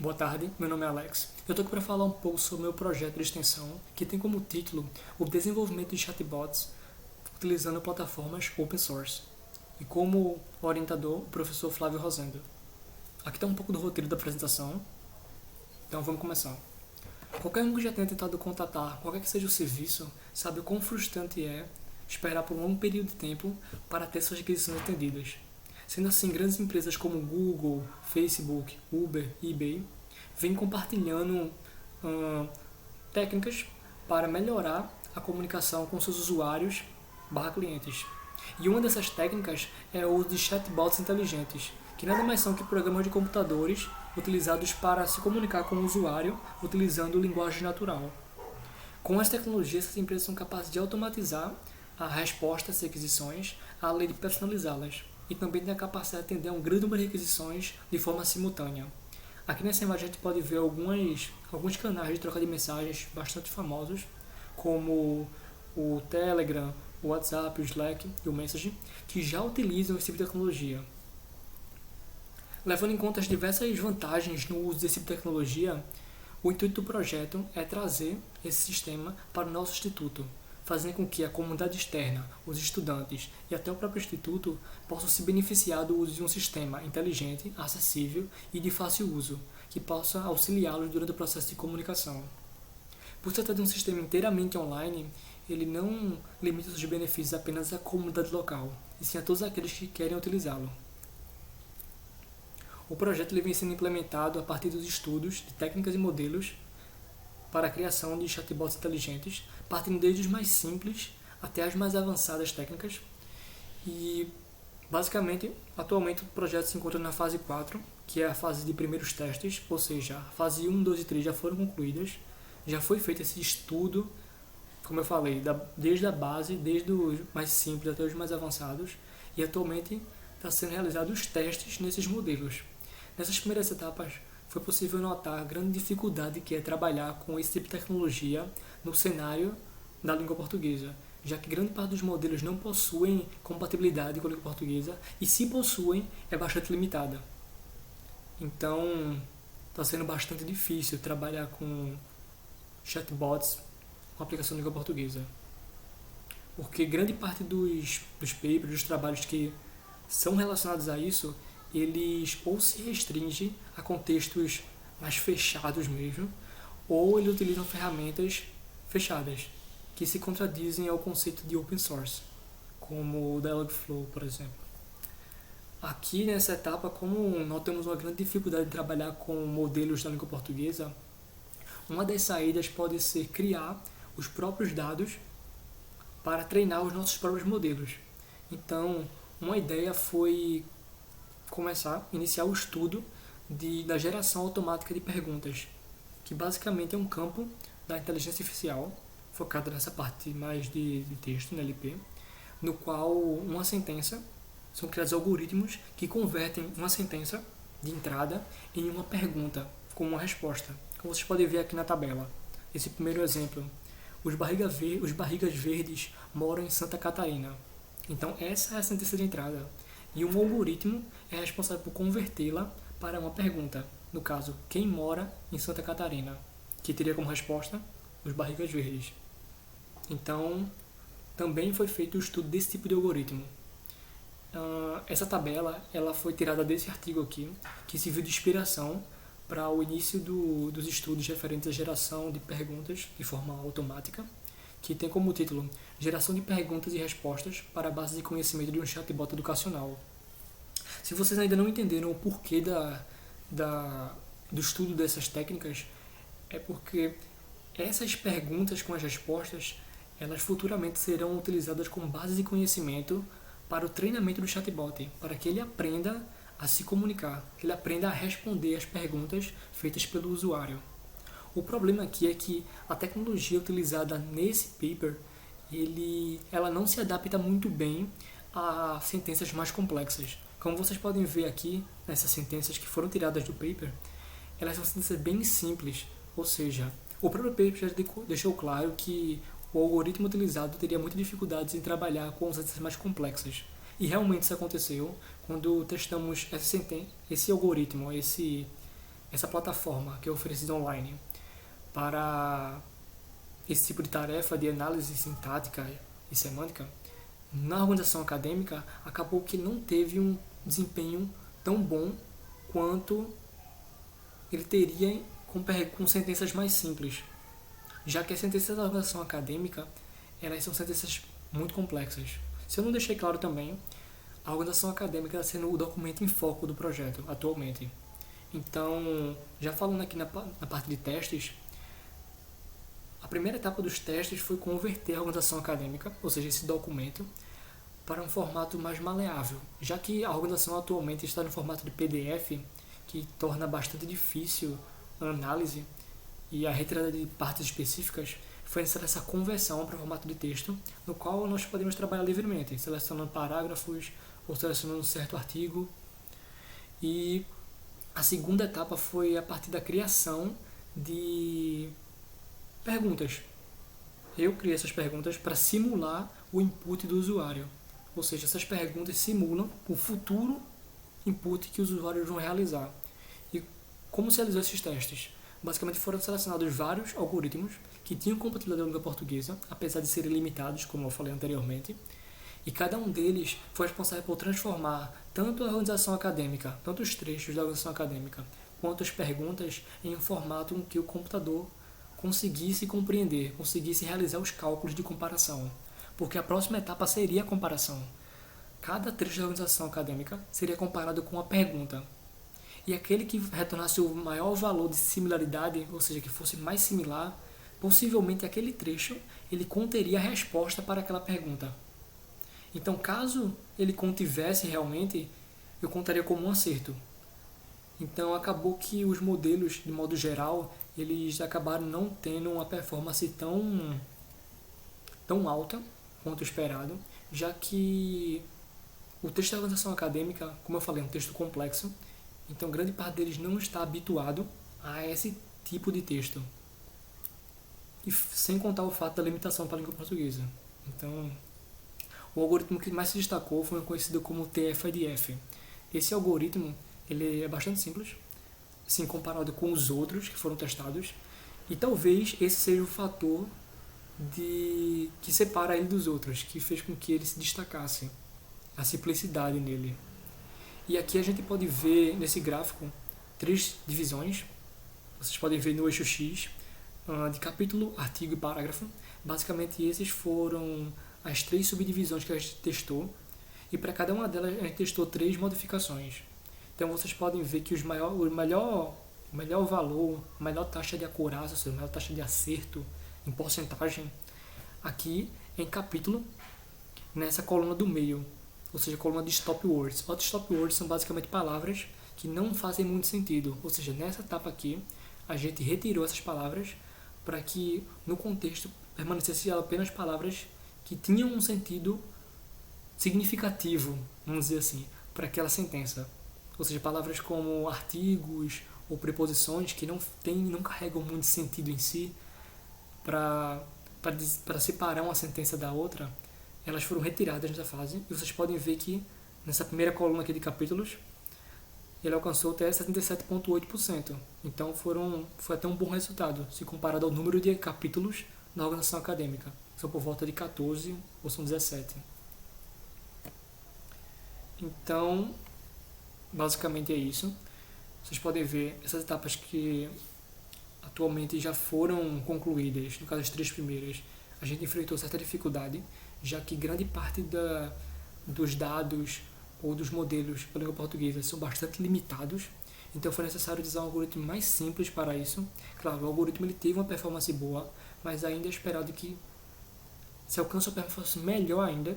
Boa tarde, meu nome é Alex. Eu estou aqui para falar um pouco sobre o meu projeto de extensão, que tem como título o desenvolvimento de chatbots utilizando plataformas open source. E como orientador, o professor Flávio Rosendo. Aqui está um pouco do roteiro da apresentação, então vamos começar. Qualquer um que já tenha tentado contatar qualquer que seja o serviço sabe o quão frustrante é esperar por um longo período de tempo para ter suas requisições atendidas. Sendo assim, grandes empresas como Google, Facebook, Uber e eBay vêm compartilhando técnicas para melhorar a comunicação com seus usuários clientes. E uma dessas técnicas é o uso de chatbots inteligentes, que nada mais são que programas de computadores utilizados para se comunicar com o usuário utilizando linguagem natural. Com as tecnologias, essas empresas são capazes de automatizar a resposta às requisições, além de personalizá-las, e também tem a capacidade de atender a um grande número de requisições de forma simultânea. Aqui nessa imagem a gente pode ver alguns canais de troca de mensagens bastante famosos, como o Telegram, o WhatsApp, o Slack e o Message, que já utilizam esse tipo de tecnologia. Levando em conta as diversas vantagens no uso desse tipo de tecnologia, o intuito do projeto é trazer esse sistema para o nosso instituto, fazendo com que a comunidade externa, os estudantes e até o próprio instituto possam se beneficiar do uso de um sistema inteligente, acessível e de fácil uso, que possa auxiliá-los durante o processo de comunicação. Por se tratar de um sistema inteiramente online, ele não limita seus benefícios apenas à comunidade local, e sim a todos aqueles que querem utilizá-lo. O projeto vem sendo implementado a partir dos estudos de técnicas e modelos para a criação de chatbots inteligentes, partindo desde os mais simples até as mais avançadas técnicas. E, basicamente, atualmente o projeto se encontra na fase 4, que é a fase de primeiros testes, ou seja, a fase 1, 2 e 3 já foram concluídas, já foi feito esse estudo, como eu falei, desde a base, desde os mais simples até os mais avançados, e atualmente está sendo realizados os testes nesses modelos. Nessas primeiras etapas, foi possível notar a grande dificuldade que é trabalhar com esse tipo de tecnologia no cenário da língua portuguesa, já que grande parte dos modelos não possuem compatibilidade com a língua portuguesa e, se possuem, é bastante limitada. Então, está sendo bastante difícil trabalhar com chatbots com aplicação de língua portuguesa, porque grande parte dos papers, dos trabalhos que são relacionados a isso, eles ou se restringem a contextos mais fechados mesmo, ou eles utilizam ferramentas fechadas, que se contradizem ao conceito de open source, como o Dialogflow, por exemplo. Aqui nessa etapa, como nós temos uma grande dificuldade de trabalhar com modelos da língua portuguesa, uma das saídas pode ser criar os próprios dados para treinar os nossos próprios modelos. Então, uma ideia foi iniciar o estudo da geração automática de perguntas, que basicamente é um campo da inteligência artificial, focado nessa parte mais de texto, no LP, no qual são criados algoritmos que convertem uma sentença de entrada em uma pergunta com uma resposta, como vocês podem ver aqui na tabela. Esse primeiro exemplo, os barrigas verdes moram em Santa Catarina. Então essa é a sentença de entrada. E um algoritmo é responsável por convertê-la para uma pergunta. No caso, quem mora em Santa Catarina? Que teria como resposta os barrigas verdes. Então, também foi feito o estudo desse tipo de algoritmo. Essa tabela ela foi tirada desse artigo aqui, que serviu de inspiração para o início dos estudos referentes à geração de perguntas de forma automática, que tem como título Geração de perguntas e respostas para a base de conhecimento de um chatbot educacional. Se vocês ainda não entenderam o porquê do estudo dessas técnicas, é porque essas perguntas com as respostas, elas futuramente serão utilizadas como base de conhecimento para o treinamento do chatbot, para que ele aprenda a se comunicar, que ele aprenda a responder às perguntas feitas pelo usuário. O problema aqui é que a tecnologia utilizada nesse paper, ela não se adapta muito bem a sentenças mais complexas. Como vocês podem ver aqui, nessas sentenças que foram tiradas do paper, elas são sentenças bem simples, ou seja, o próprio paper já deixou claro que o algoritmo utilizado teria muitas dificuldades em trabalhar com sentenças mais complexas. E realmente isso aconteceu quando testamos esse algoritmo, essa plataforma que é oferecida online para esse tipo de tarefa de análise sintática e semântica, na organização acadêmica, acabou que não teve um desempenho tão bom quanto ele teria com sentenças mais simples, já que as sentenças da organização acadêmica elas são sentenças muito complexas. Se eu não deixei claro também, a organização acadêmica está sendo o documento em foco do projeto atualmente. Então, já falando aqui na parte de testes, a primeira etapa dos testes foi converter a organização acadêmica, ou seja, esse documento, para um formato mais maleável, já que a organização atualmente está no formato de PDF, que torna bastante difícil a análise e a retirada de partes específicas. Foi necessária essa conversão para o formato de texto, no qual nós podemos trabalhar livremente, selecionando parágrafos ou selecionando um certo artigo. E a segunda etapa foi a partir da criação de perguntas. Eu criei essas perguntas para simular o input do usuário. Ou seja, essas perguntas simulam o futuro input que os usuários vão realizar. E como se realizou esses testes? Basicamente foram selecionados vários algoritmos que tinham compatibilidade com a língua portuguesa, apesar de serem limitados, como eu falei anteriormente, e cada um deles foi responsável por transformar tanto a organização acadêmica, tanto os trechos da organização acadêmica, quanto as perguntas em um formato em que o computador conseguisse compreender, conseguisse realizar os cálculos de comparação. Porque a próxima etapa seria a comparação. Cada trecho da organização acadêmica seria comparado com uma pergunta. E aquele que retornasse o maior valor de similaridade, ou seja, que fosse mais similar, possivelmente aquele trecho ele conteria a resposta para aquela pergunta. Então, caso ele contivesse realmente, eu contaria como um acerto. Então, acabou que os modelos, de modo geral, eles acabaram não tendo uma performance tão alta quanto esperado, já que o texto da organização acadêmica, como eu falei, é um texto complexo, então grande parte deles não está habituado a esse tipo de texto. E sem contar o fato da limitação para a língua portuguesa. Então, o algoritmo que mais se destacou foi conhecido como TF-IDF. Esse algoritmo ele é bastante simples, assim, comparado com os outros que foram testados, e talvez esse seja o fator que separa ele dos outros, que fez com que ele se destacasse, a simplicidade nele. E aqui a gente pode ver nesse gráfico 3 divisões, vocês podem ver no eixo X, de capítulo, artigo e parágrafo. Basicamente esses foram as 3 subdivisões que a gente testou, e para cada uma delas a gente testou 3 modificações. Então vocês podem ver que o melhor valor, a melhor taxa de acurácia, ou seja, a melhor taxa de acerto em porcentagem, aqui em capítulo, nessa coluna do meio, ou seja, a coluna de stop words. Os stop words são basicamente palavras que não fazem muito sentido, ou seja, nessa etapa aqui, a gente retirou essas palavras para que no contexto permanecesse apenas palavras que tinham um sentido significativo, vamos dizer assim, para aquela sentença. Ou seja, palavras como artigos ou preposições que não carregam muito sentido em si para separar uma sentença da outra, elas foram retiradas nessa fase. E vocês podem ver que nessa primeira coluna aqui de capítulos, ele alcançou até 77,8%. Então foi até um bom resultado, se comparado ao número de capítulos na organização acadêmica. São por volta de 14 ou são 17. Então, basicamente é isso. Vocês podem ver essas etapas que atualmente já foram concluídas. No caso, as 3 primeiras, a gente enfrentou certa dificuldade, já que grande parte dos dados ou dos modelos para a língua portuguesa são bastante limitados. Então foi necessário usar um algoritmo mais simples para isso. Claro, o algoritmo ele teve uma performance boa, mas ainda é esperado que se alcance uma performance melhor ainda.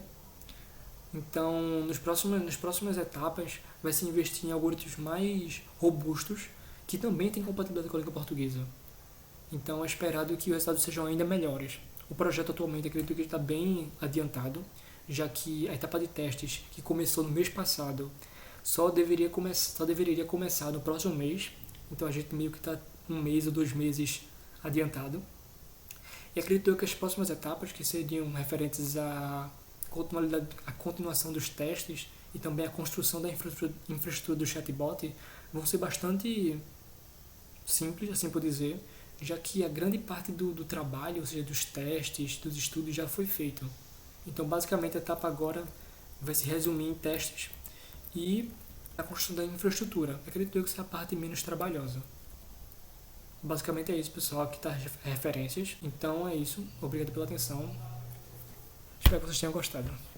Então, nas próximas etapas, vai se investir em algoritmos mais robustos, que também têm compatibilidade com a língua portuguesa. Então, é esperado que os resultados sejam ainda melhores. O projeto atualmente, acredito que está bem adiantado, já que a etapa de testes, que começou no mês passado, só deveria começar no próximo mês. Então, a gente meio que está 1 mês ou 2 meses adiantado. E acredito que as próximas etapas, que seriam referentes à continuação dos testes e também a construção da infraestrutura do chatbot, vão ser bastante simples, assim por dizer, já que a grande parte do trabalho, ou seja, dos testes, dos estudos já foi feito. Então, basicamente, a etapa agora vai se resumir em testes e a construção da infraestrutura. Acredito eu que essa é a parte menos trabalhosa. Basicamente é isso, pessoal. Aqui tá as referências. Então é isso. Obrigado pela atenção. Espero que vocês tenham gostado.